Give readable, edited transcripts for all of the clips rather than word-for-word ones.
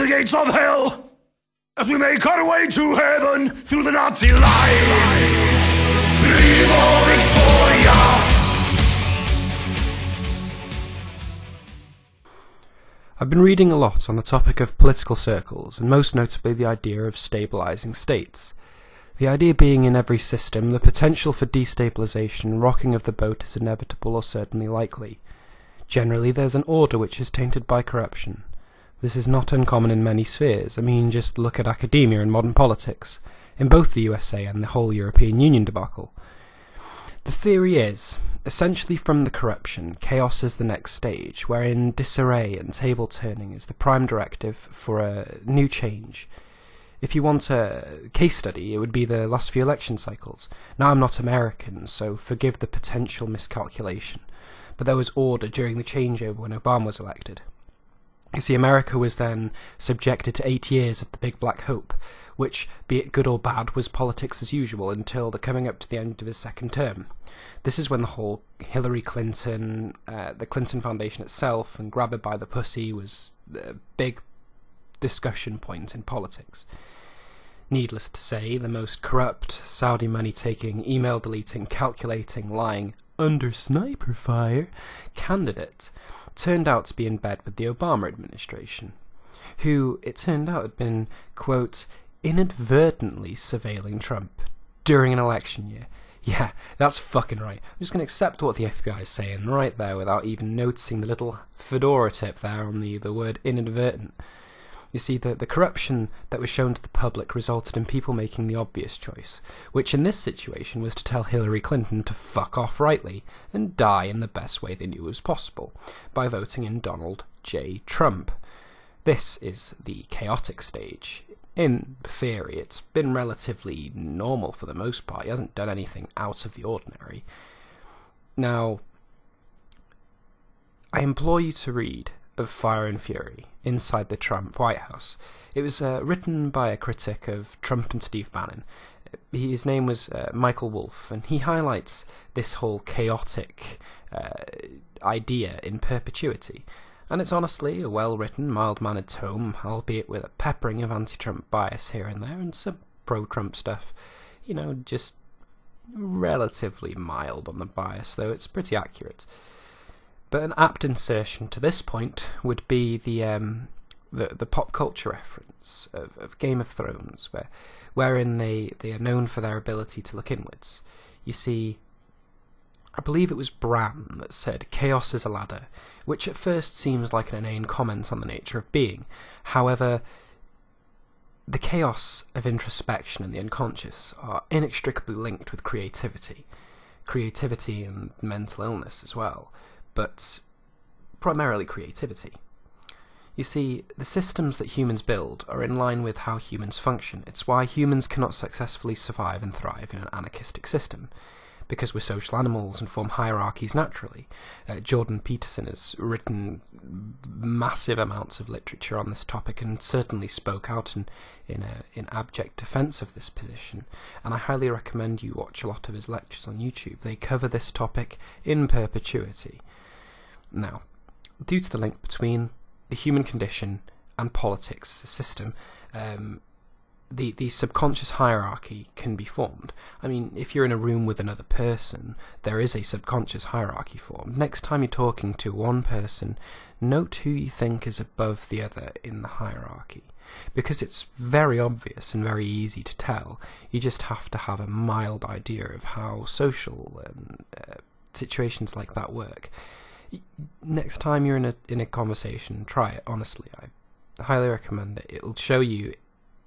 the gates of hell as we make our way to heaven through the Nazi lines. Viva Victoria! I've been reading a lot on the topic of political circles, and most notably the idea of stabilising states. The idea being in every system, the potential for destabilisation and rocking of the boat is inevitable or certainly likely. Generally, there's an order which is tainted by corruption. This is not uncommon in many spheres. I mean, just look at academia and modern politics, in both the USA and the whole European Union debacle. The theory is, essentially from the corruption, chaos is the next stage, wherein disarray and table-turning is the prime directive for a new change. If you want a case study, it would be the last few election cycles. Now, I'm not American, so forgive the potential miscalculation, but there was order during the changeover when Obama was elected. You see, America was then subjected to 8 years of the Big Black Hope, which, be it good or bad, was politics as usual until the coming up to the end of his second term. This is when the whole Hillary Clinton, the Clinton Foundation itself, and grab her by the pussy was a big discussion point in politics. Needless to say, the most corrupt, Saudi money-taking, email-deleting, calculating, lying, under sniper fire candidate turned out to be in bed with the Obama administration, who, it turned out, had been, quote, inadvertently surveilling Trump during an election year. Yeah, that's fucking right. I'm just going to accept what the FBI is saying right there without even noticing the little fedora tip there on the word inadvertent. You see, the corruption that was shown to the public resulted in people making the obvious choice, which in this situation was to tell Hillary Clinton to fuck off rightly and die in the best way they knew was possible, by voting in Donald J. Trump. This is the chaotic stage. In theory, it's been relatively normal for the most part. He hasn't done anything out of the ordinary. Now, I implore you to read of Fire and Fury inside the Trump White House. It was written by a critic of Trump and Steve Bannon. His name was Michael Wolff, and he highlights this whole chaotic idea in perpetuity. And it's honestly a well-written, mild-mannered tome, albeit with a peppering of anti-Trump bias here and there, and some pro-Trump stuff. You know, just relatively mild on the bias, though it's pretty accurate. But an apt insertion to this point would be the pop culture reference of Game of Thrones, wherein they are known for their ability to look inwards. You see, I believe it was Bran that said, "Chaos is a ladder," which at first seems like an inane comment on the nature of being. However, the chaos of introspection and the unconscious are inextricably linked with creativity and mental illness as well, but primarily creativity. You see, the systems that humans build are in line with how humans function. It's why humans cannot successfully survive and thrive in an anarchistic system, because we're social animals and form hierarchies naturally. Jordan Peterson has written massive amounts of literature on this topic and certainly spoke out in abject defence of this position, and I highly recommend you watch a lot of his lectures on YouTube. They cover this topic in perpetuity. Now, due to the link between the human condition and politics system, the subconscious hierarchy can be formed. I mean, if you're in a room with another person, there is a subconscious hierarchy formed. Next time you're talking to one person, note who you think is above the other in the hierarchy, because it's very obvious and very easy to tell. You just have to have a mild idea of how social situations like that work. Next time you're in a conversation, try it. Honestly, I highly recommend it. It'll show you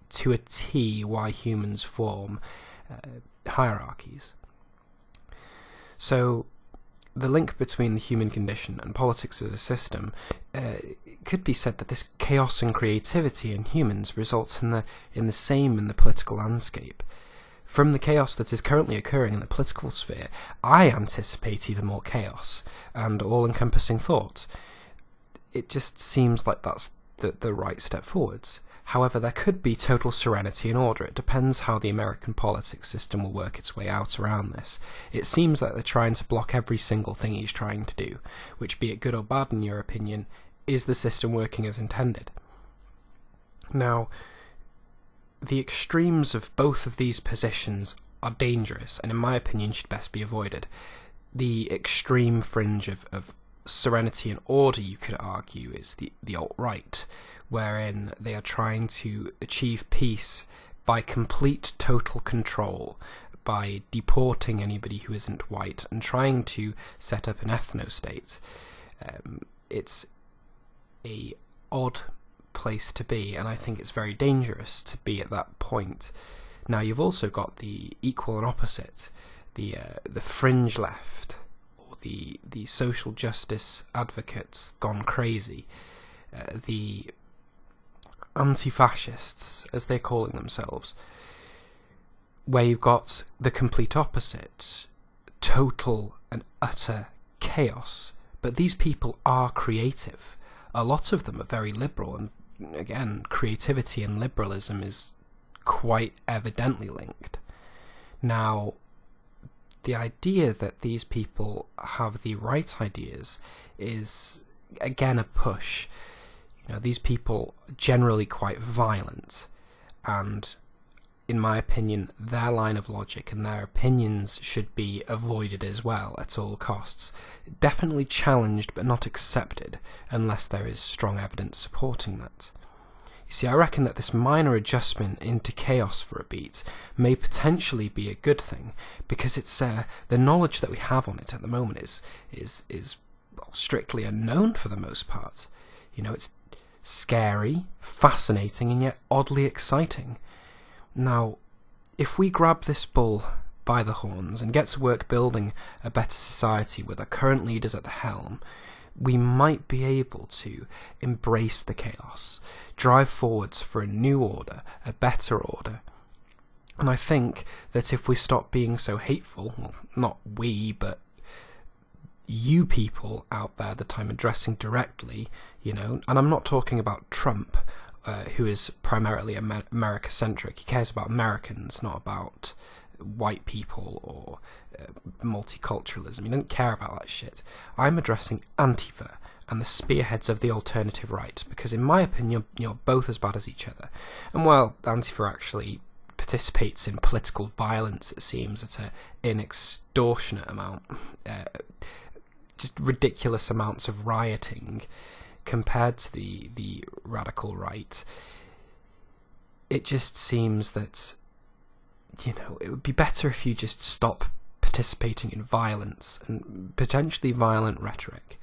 to a T why humans form hierarchies. So the link between the human condition and politics as a system, it could be said that this chaos and creativity in humans results in the same in the political landscape. From the chaos that is currently occurring in the political sphere, I anticipate even more chaos and all-encompassing thought. It just seems like that's the right step forwards. However, there could be total serenity and order. It depends how the American politics system will work its way out around this. It seems like they're trying to block every single thing he's trying to do, which, be it good or bad in your opinion, is the system working as intended? Now, the extremes of both of these positions are dangerous, and in my opinion should best be avoided. The extreme fringe of serenity and order, you could argue, is the alt-right, wherein they are trying to achieve peace by complete total control, by deporting anybody who isn't white and trying to set up an ethno-state. It's a odd place to be, and I think it's very dangerous to be at that point. Now, you've also got the equal and opposite, the fringe left, or the social justice advocates gone crazy, the anti-fascists, as they're calling themselves, where you've got the complete opposite, total and utter chaos. But these people are creative. A lot of them are very liberal, and again, creativity and liberalism is quite evidently linked. Now, the idea that these people have the right ideas is, again, a push. You know, these people are generally quite violent, and in my opinion, their line of logic and their opinions should be avoided as well at all costs. Definitely challenged, but not accepted, unless there is strong evidence supporting that. You see, I reckon that this minor adjustment into chaos for a beat may potentially be a good thing, because it's the knowledge that we have on it at the moment is well, strictly unknown for the most part. You know, it's scary, fascinating, and yet oddly exciting. Now, if we grab this bull by the horns and get to work building a better society with our current leaders at the helm, we might be able to embrace the chaos, drive forwards for a new order, a better order. And I think that if we stop being so hateful, well, not we, but you people out there that I'm addressing directly, you know, and I'm not talking about Trump, who is primarily America-centric. He cares about Americans, not about white people or multiculturalism. He doesn't care about that shit. I'm addressing Antifa and the spearheads of the alternative right, because in my opinion, you're both as bad as each other. And while Antifa actually participates in political violence, it seems, at an extortionate amount, just ridiculous amounts of rioting, compared to the radical right, it just seems that, you know, it would be better if you just stop participating in violence and potentially violent rhetoric.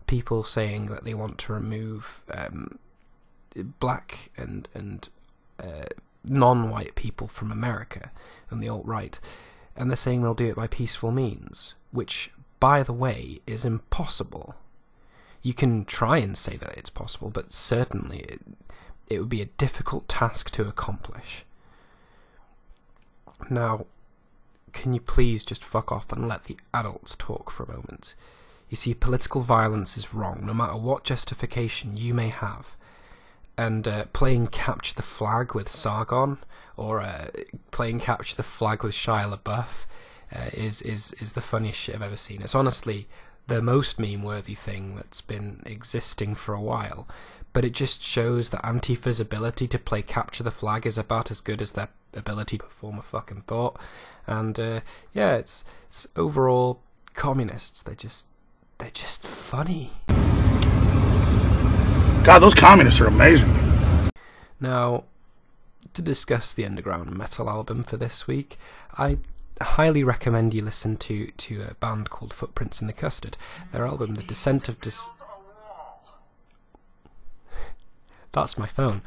People saying that they want to remove black and non-white people from America and the alt-right, and they're saying they'll do it by peaceful means, which, by the way, is impossible. You can try and say that it's possible, but certainly it would be a difficult task to accomplish. Now, can you please just fuck off and let the adults talk for a moment? You see, political violence is wrong, no matter what justification you may have. And playing Capture the Flag with Sargon, or playing Capture the Flag with Shia LaBeouf, is the funniest shit I've ever seen. It's honestly the most meme-worthy thing that's been existing for a while, but it just shows that Antifa's ability to play Capture the Flag is about as good as their ability to perform a fucking thought. And yeah, it's overall communists. They're just funny. God, those communists are amazing. Now, to discuss the underground metal album for this week, I highly recommend you listen to a band called Footprints in the Custard. Their album, The Descent of That's my phone.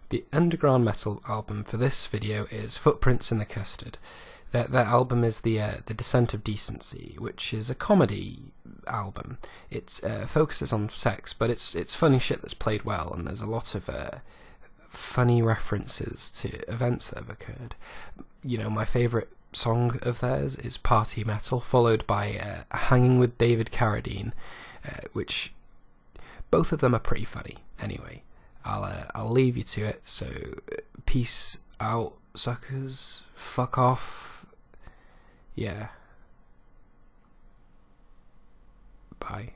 The underground metal album for this video is Footprints in the Custard. Their album is the Descent of Decency, which is a comedy album. It focuses on sex, but it's funny shit that's played well, and there's a lot of funny references to events that have occurred. You know, my favourite song of theirs is Party Metal, followed by Hanging with David Carradine, which both of them are pretty funny. Anyway, I'll leave you to it. So peace out, suckers. Fuck off. Yeah. Bye.